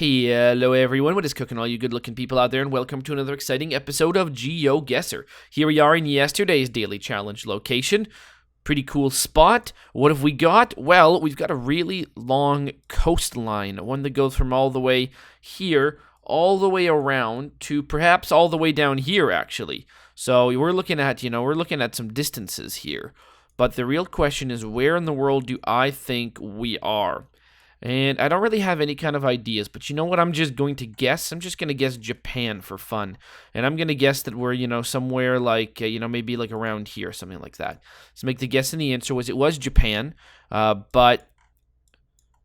Hello everyone, what is cooking all you good looking people out there, and welcome to another exciting episode of GeoGuessr. Here we are in yesterday's daily challenge location. Pretty cool spot. What have we got? Well, we've got a really long coastline, one that goes from all the way here, all the way around to perhaps all the way down here actually. So we're looking at some distances here. But the real question is, where in the world do I think we are? And I don't really have any kind of ideas, but you know what I'm just going to guess? I'm just going to guess Japan for fun. And I'm going to guess that we're, somewhere like, maybe like around here, something like that. So make the guess, and the answer was Japan. But,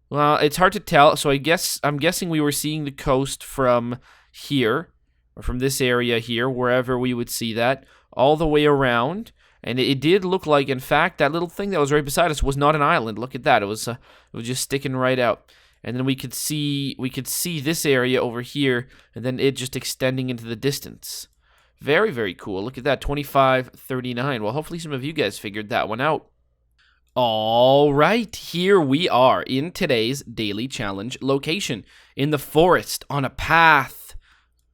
well, it's hard to tell. So I'm guessing we were seeing the coast from here, or from this area here, wherever we would see that, all the way around. And it did look like, in fact, that little thing that was right beside us was not an island. Look at that; it was just sticking right out. And then we could see this area over here, and then it just extending into the distance. Very, very cool. Look at that, 2539. Well, hopefully some of you guys figured that one out. All right, here we are in today's daily challenge location, in the forest, on a path.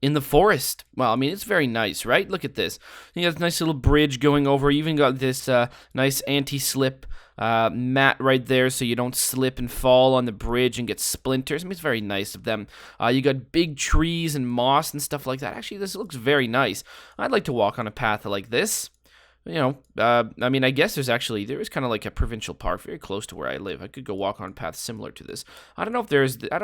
In the forest. Well, I mean, it's very nice, right? Look at this. You got a nice little bridge going over. You even got this nice anti-slip mat right there so you don't slip and fall on the bridge and get splinters. I mean, it's very nice of them. You got big trees and moss and stuff like that. Actually, this looks very nice. I'd like to walk on a path like this. I mean, I guess there is kind of like a provincial park very close to where I live. I could go walk on paths similar to this. I don't know if I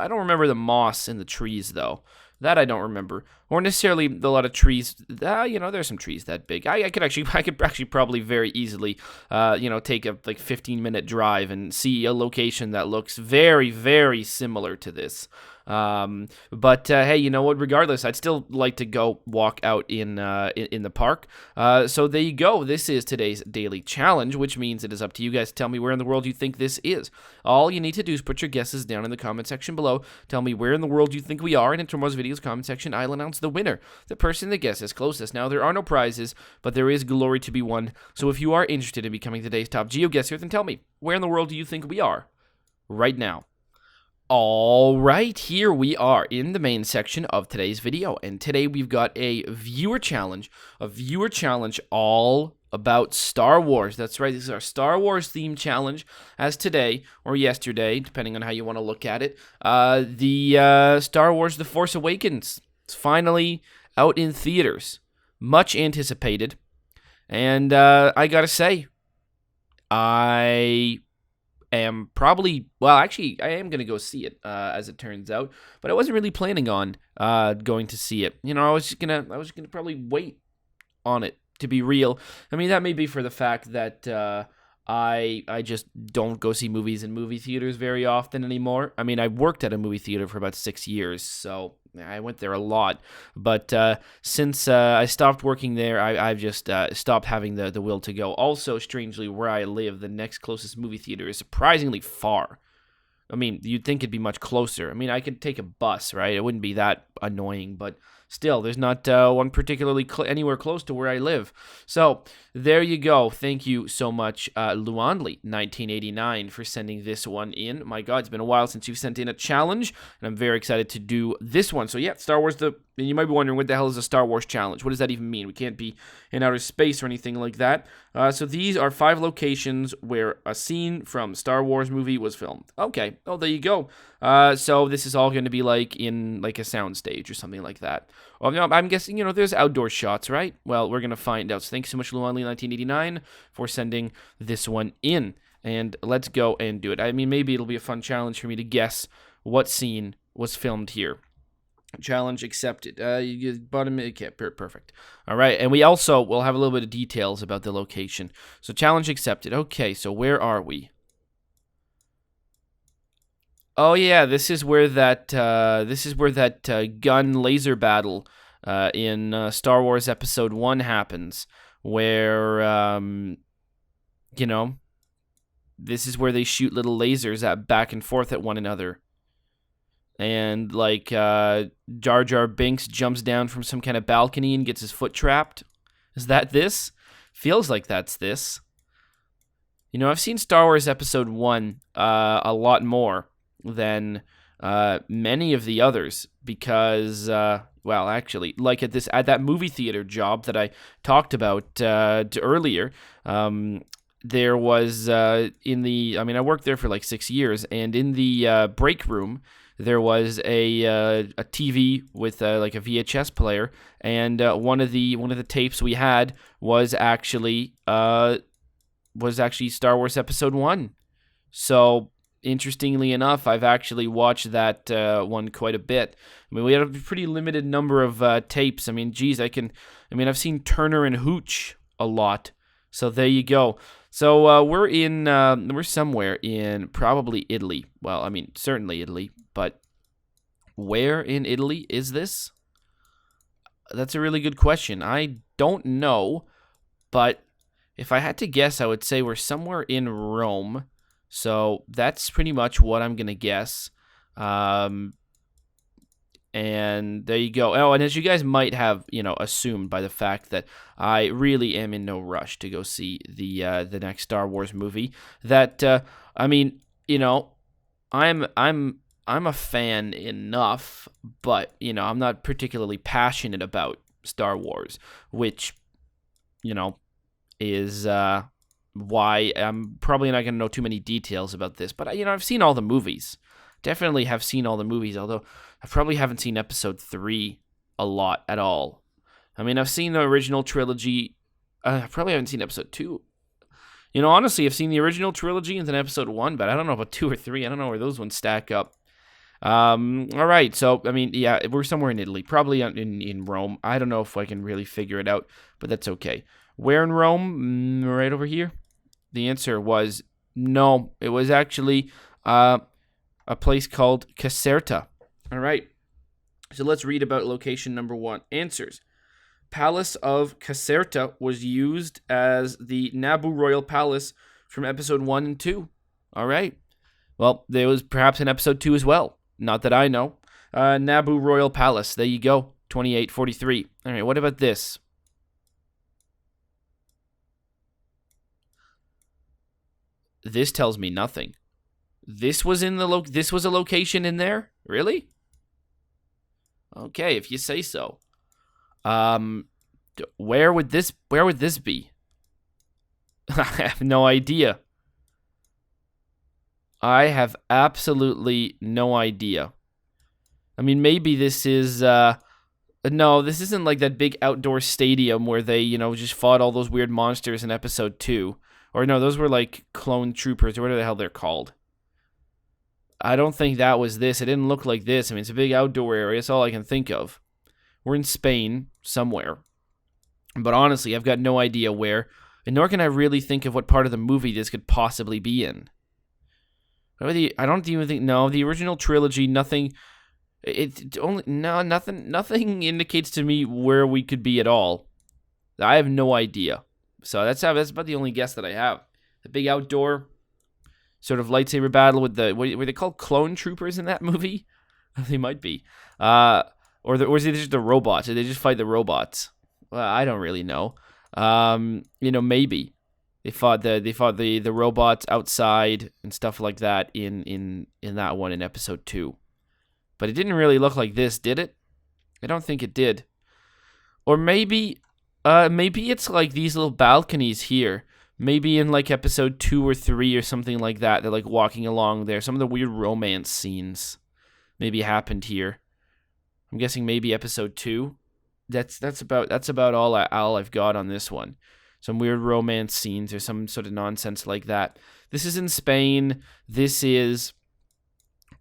don't remember the moss in the trees though. That I don't remember, or necessarily a lot of trees. There's some trees that big. I could actually probably very easily, take a 15-minute drive and see a location that looks very, very similar to this. But hey, you know what? Regardless, I'd still like to go walk out in the park. So there you go. This is today's daily challenge, which means it is up to you guys to tell me where in the world you think this is. All you need to do is put your guesses down in the comment section below. Tell me where in the world you think we are, and in tomorrow's video's comment section, I'll announce the winner, the person that guesses closest. Now, there are no prizes, but there is glory to be won. So if you are interested in becoming today's top GeoGuessr, then tell me, where in the world do you think we are right now? All right, here we are in the main section of today's video, and today we've got a viewer challenge all about Star Wars. That's right, this is our Star Wars themed challenge, as today, or yesterday, depending on how you want to look at it, the Star Wars The Force Awakens. It's finally out in theaters, much anticipated, and I gotta say, I am probably, well, actually, I am going to go see it, as it turns out, but I wasn't really planning on going to see it. I was just gonna probably wait on it, to be real. I mean, that may be for the fact that I just don't go see movies in movie theaters very often anymore. I mean, I worked at a movie theater for about 6 years, so I went there a lot. But since I stopped working there, I've just stopped having the will to go. Also, strangely, where I live, the next closest movie theater is surprisingly far. I mean, you'd think it'd be much closer. I mean, I could take a bus, right? It wouldn't be that annoying, but still, there's not one particularly anywhere close to where I live. So, there you go. Thank you so much, Luanli1989, for sending this one in. My God, it's been a while since you've sent in a challenge, and I'm very excited to do this one. So, yeah, Star Wars, and you might be wondering, what the hell is a Star Wars challenge? What does that even mean? We can't be in outer space or anything like that. So, these are 5 locations where a scene from Star Wars movie was filmed. Okay, oh, there you go. So, this is all going to be like in like a soundstage or something like that. Well, I'm guessing, there's outdoor shots, right? Well, we're going to find out. So thanks so much, Luanli1989, for sending this one in. And let's go and do it. I mean, maybe it'll be a fun challenge for me to guess what scene was filmed here. Challenge accepted. Okay, perfect. All right, and we'll have a little bit of details about the location. So challenge accepted. Okay, so where are we? Oh yeah, this is where that gun laser battle in Star Wars Episode 1 happens, where this is where they shoot little lasers at back and forth at one another. And Jar Jar Binks jumps down from some kind of balcony and gets his foot trapped. Is that this? Feels like that's this. I've seen Star Wars Episode 1 a lot more than many of the others because, well, actually, like at that movie theater job that I talked about earlier, there was I worked there for like 6 years, and in the break room there was a TV with like a VHS player, and one of the tapes we had was actually Star Wars Episode 1. So interestingly enough, I've actually watched that one quite a bit. I mean, we had a pretty limited number of tapes. I mean, geez, I've seen Turner and Hooch a lot. So there you go. So we're somewhere in probably Italy. Well, I mean, certainly Italy, but where in Italy is this? That's a really good question. I don't know, but if I had to guess, I would say we're somewhere in Rome. So that's pretty much what I'm going to guess. And there you go. Oh, and as you guys might have, assumed by the fact that I really am in no rush to go see the next Star Wars movie, that I'm a fan enough, but I'm not particularly passionate about Star Wars, which is why I'm probably not going to know too many details about this. But I've seen all the movies. Definitely have seen all the movies, although I probably haven't seen Episode 3 a lot at all. I mean, I've seen the original trilogy. I probably haven't seen Episode 2. Honestly, I've seen the original trilogy and then Episode 1, but I don't know about 2 or 3. I don't know where those ones stack up. All right, so, I mean, yeah, we're somewhere in Italy, probably in Rome. I don't know if I can really figure it out, but that's okay. Where in Rome? Right over here? The answer was no. It was actually a place called Geosettr. All right. So let's read about location number 1. Answers. Palace of Geosettr was used as the Naboo Royal Palace from Episode 1 and 2. All right. Well, there was perhaps in Episode 2 as well. Not that I know. Naboo Royal Palace. There you go. 2843. All right. What about this? This tells me nothing. This was this was a location in there? Really? Okay, if you say so. Where would this be? I have no idea. I have absolutely no idea. I mean, maybe this is no, this isn't like that big outdoor stadium where they, just fought all those weird monsters in Episode 2. Or no, those were like clone troopers, or whatever the hell they're called. I don't think that was this. It didn't look like this. I mean, it's a big outdoor area. That's all I can think of. We're in Spain, somewhere. But honestly, I've got no idea where. And nor can I really think of what part of the movie this could possibly be in. I don't even think... No, the original trilogy, nothing... Nothing indicates to me where we could be at all. I have no idea. So that's about the only guess that I have. The big outdoor sort of lightsaber battle with were they called clone troopers in that movie? They might be. Or is it just the robots? Did they just fight the robots? Well, I don't really know. Maybe they fought the robots outside and stuff like that in that one in Episode 2. But it didn't really look like this, did it? I don't think it did. Or maybe it's like these little balconies here. Maybe in like Episode 2 or 3 or something like that. They're like walking along there. Some of the weird romance scenes maybe happened here. I'm guessing maybe Episode 2. That's about all I've got on this one. Some weird romance scenes or some sort of nonsense like that. This is in Spain. This is,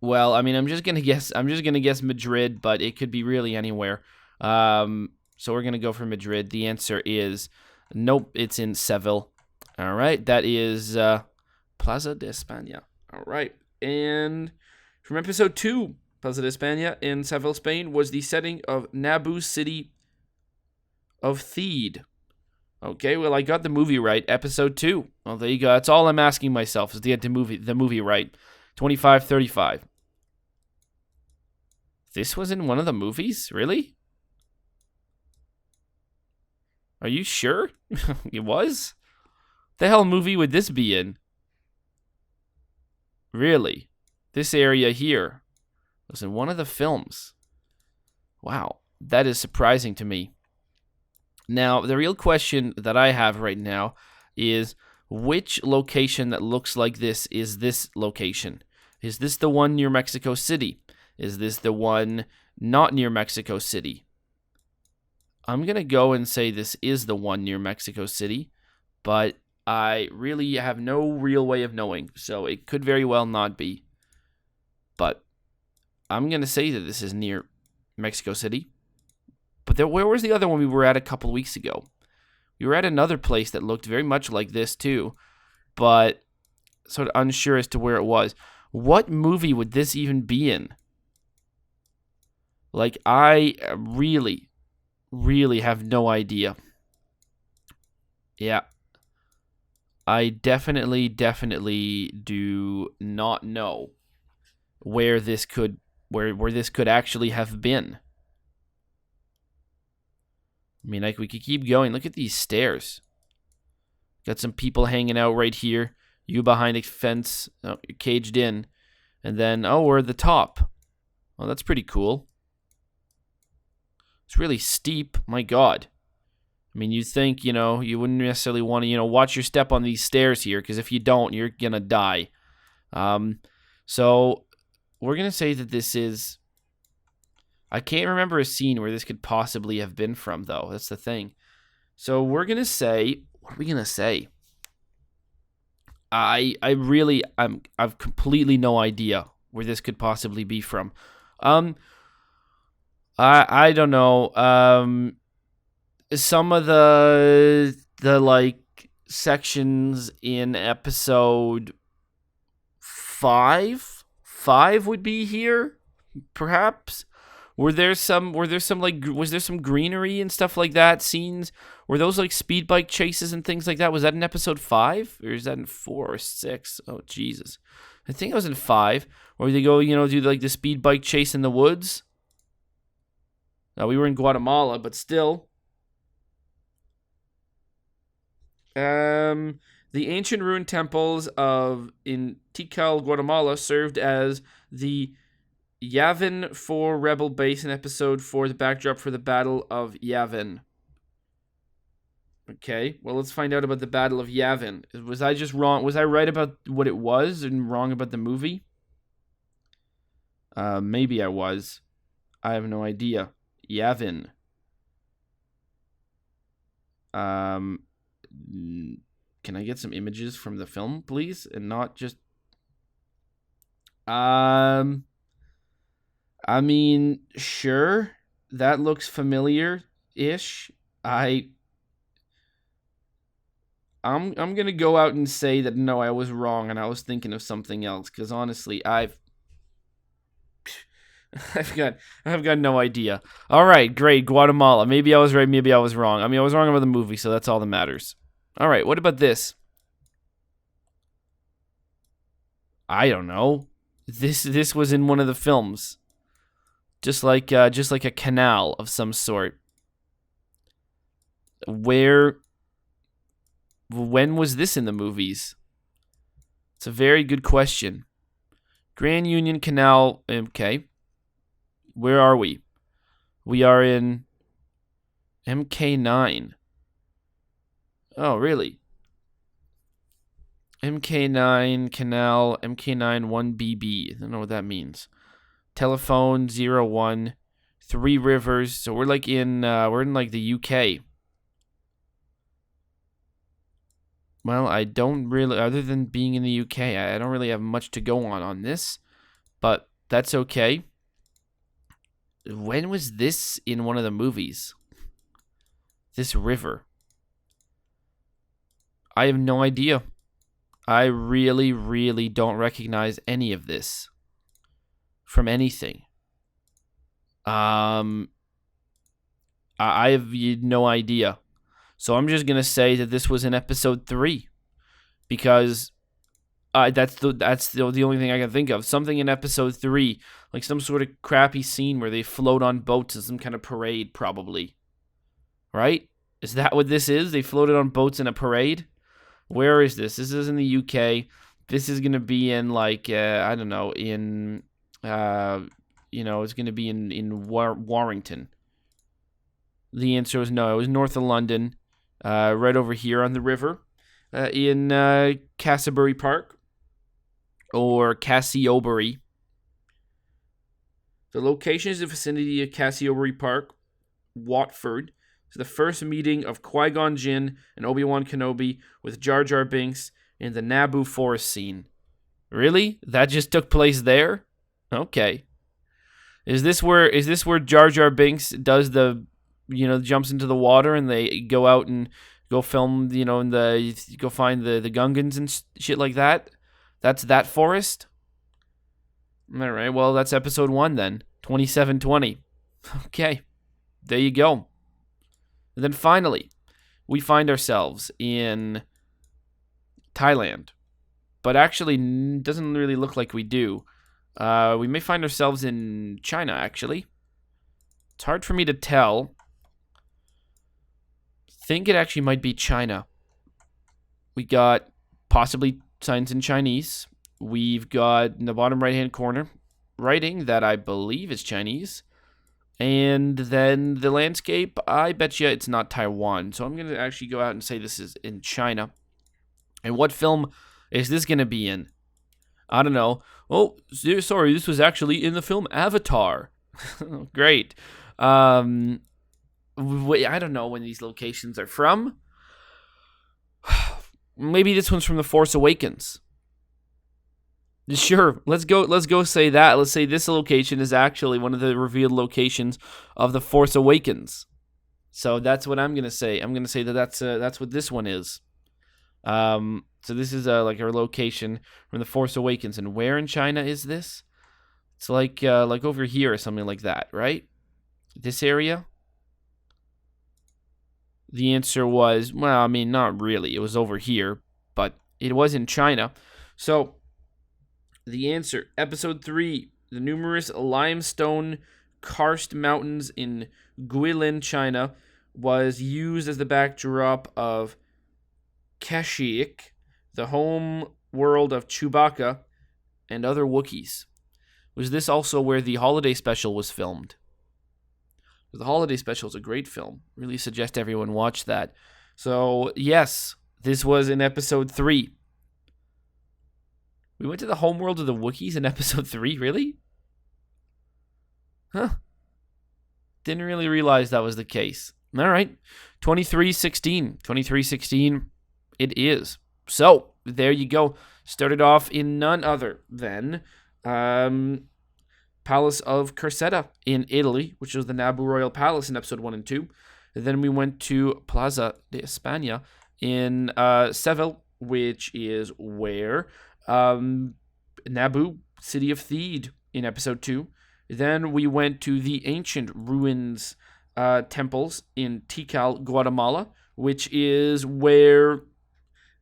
well, I mean, I'm just gonna guess Madrid, but it could be really anywhere. So we're gonna go for Madrid. The answer is nope. It's in Seville. All right, that is Plaza de España. All right, and from Episode 2, Plaza de España in Seville, Spain, was the setting of Naboo's city of Theed. Okay, well, I got the movie right. Episode 2. Well, there you go. That's all I'm asking myself is to get the movie right. 2535. This was in one of the movies? Really? Are you sure? It was? The hell movie would this be in? Really? This area here. It was in one of the films. Wow, that is surprising to me. Now, the real question that I have right now is which location that looks like this is this location? Is this the one near Mexico City? Is this the one not near Mexico City? I'm going to go and say this is the one near Mexico City, but I really have no real way of knowing, so it could very well not be. But I'm going to say that this is near Mexico City. But where was the other one we were at a couple weeks ago? We were at another place that looked very much like this too, but sort of unsure as to where it was. What movie would this even be in? Like, I really, really have no idea. Yeah. I definitely do not know where this could actually have been. I mean, like, we could keep going. Look at these stairs. Got some people hanging out right here. You behind a fence. Oh, you're caged in. And then, oh, we're at the top. Oh, that's pretty cool. It's really steep. My God. I mean, you'd think, you wouldn't necessarily want to, watch your step on these stairs here, because if you don't, you're going to die. So we're going to say that this is... I can't remember a scene where this could possibly have been from, though. That's the thing. So we're going to say... What are we going to say? I've completely no idea where this could possibly be from. I don't know. Some of the like sections in episode 5 would be here, perhaps. Was there some greenery and stuff like that scenes? Were those like speed bike chases and things like that? Was that in episode 5 or is that in 4 or 6? Oh Jesus, I think it was in 5 where they go, do like the speed bike chase in the woods. Now we were in Guatemala, but still. The ancient ruined temples in Tikal, Guatemala, served as the Yavin 4 rebel base in episode 4, the backdrop for the Battle of Yavin. Okay, well, let's find out about the Battle of Yavin. Was I just wrong? Was I right about what it was and wrong about the movie? Maybe I was. I have no idea. Yavin. Can I get some images from the film, please? And not just... I mean, sure. That looks familiar-ish. I'm gonna go out and say that no, I was wrong and I was thinking of something else. Because honestly, I've got no idea. All right, great, Guatemala. Maybe I was right, maybe I was wrong. I mean, I was wrong about the movie, so that's all that matters. All right, what about this? I don't know. This was in one of the films. Just like a canal of some sort. When was this in the movies? It's a very good question. Grand Union Canal, okay. Where are we? We are in MK9. Oh, really? MK9 Canal, MK9 1BB. I don't know what that means. Telephone 01, Three Rivers. So we're in like the UK. Well, I don't really, other than being in the UK, I don't really have much to go on this, but that's okay. When was this in one of the movies? This river. I have no idea. I really, really don't recognize any of this from anything. I have no idea. So I'm just gonna say that this was in episode 3, because that's the only thing I can think of. Something in episode 3, like some sort of crappy scene where they float on boats in some kind of parade, probably. Right? Is that what this is? They floated on boats in a parade? Where is this? This is in the UK. This is gonna be in like I don't know, in it's going to be in Warrington. The answer was no. It was north of London, right over here on the river, in Cassiobury Park, or Cassiobury. The location is the vicinity of Cassiobury Park, Watford. It's the first meeting of Qui-Gon Jinn and Obi-Wan Kenobi with Jar Jar Binks in the Naboo forest scene. Really? That just took place there? Okay. Is this where Jar Jar Binks does the, jumps into the water and they go out and go film, go find the Gungans and shit like that? That's that forest? All right, well, that's episode 1 then. 2720. Okay. There you go. And then finally, we find ourselves in Thailand. But actually, doesn't really look like we do. We may find ourselves in China, actually. It's hard for me to tell. I think it actually might be China. We got possibly signs in Chinese. We've got in the bottom right-hand corner writing that I believe is Chinese. And then the landscape, I bet you it's not Taiwan. So I'm going to actually go out and say this is in China. And what film is this going to be in? I don't know. Oh, sorry, this was actually in the film Avatar. Great. I don't know when these locations are from. Maybe this one's from The Force Awakens. Sure, let's go say that. Let's say this location is actually one of the revealed locations of The Force Awakens. So that's what I'm going to say. I'm going to say that's what this one is. So this is like our location from The Force Awakens. And where in China is this? It's like over here or something like that, right? This area? The answer was, well, I mean, not really. It was over here, but it was in China. So the answer, episode 3, the numerous limestone karst mountains in Guilin, China, was used as the backdrop of Kashyyyk, the home world of Chewbacca and other Wookiees. Was this also where the holiday special was filmed? The holiday special is a great film. Really suggest everyone watch that. So, yes, this was in episode 3. We went to the homeworld of the Wookiees in episode 3, really? Huh. Didn't really realize that was the case. All right. 2316. 2316 it is. So, there you go. Started off in none other than Palace of Cursetta in Italy, which was the Naboo Royal Palace in episode 1 and 2. Then we went to Plaza de España in Seville, which is where Naboo, City of Theed in episode 2. Then we went to the ancient ruins temples in Tikal, Guatemala, which is where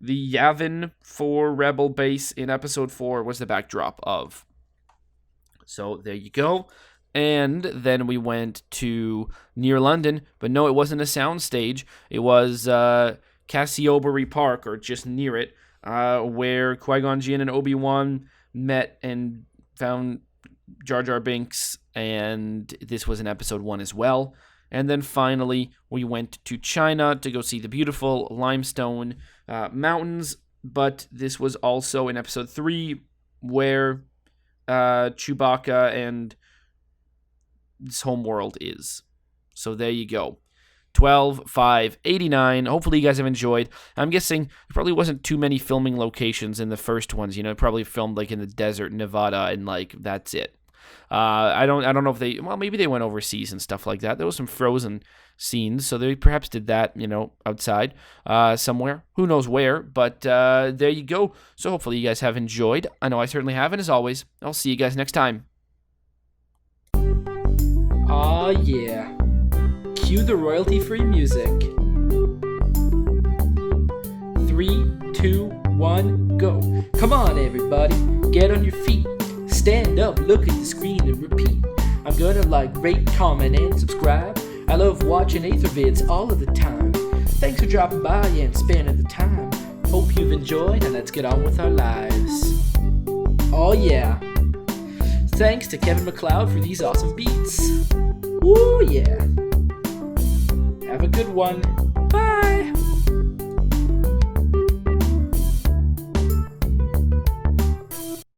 the Yavin 4 Rebel base in episode 4 was the backdrop of. So there you go. And then we went to near London, but no, it wasn't a soundstage. It was Cassiobury Park, or just near it, where Qui-Gon Jinn and Obi-Wan met and found Jar Jar Binks, and this was in episode 1 as well. And then finally, we went to China to go see the beautiful limestone mountains, but this was also in episode 3, where Chewbacca and this homeworld is. So there you go. 12/5/89. Hopefully you guys have enjoyed. I'm guessing there probably wasn't too many filming locations in the first ones. Probably filmed like in the desert, Nevada, and like that's it. I don't know if maybe they went overseas and stuff like that. There was some frozen scenes, so they perhaps did that, outside somewhere. Who knows where? But there you go. So hopefully you guys have enjoyed. I know I certainly have, and as always, I'll see you guys next time. Aw, yeah. Cue the royalty-free music. 3, 2, 1, go. Come on, everybody. Get on your feet. Stand up, look at the screen, and repeat. I'm gonna like, rate, comment, and subscribe. I love watching Ather vids all of the time. Thanks for dropping by and spending the time. Hope you've enjoyed, and let's get on with our lives. Oh yeah. Thanks to Kevin MacLeod for these awesome beats. Woo yeah. Have a good one. Bye.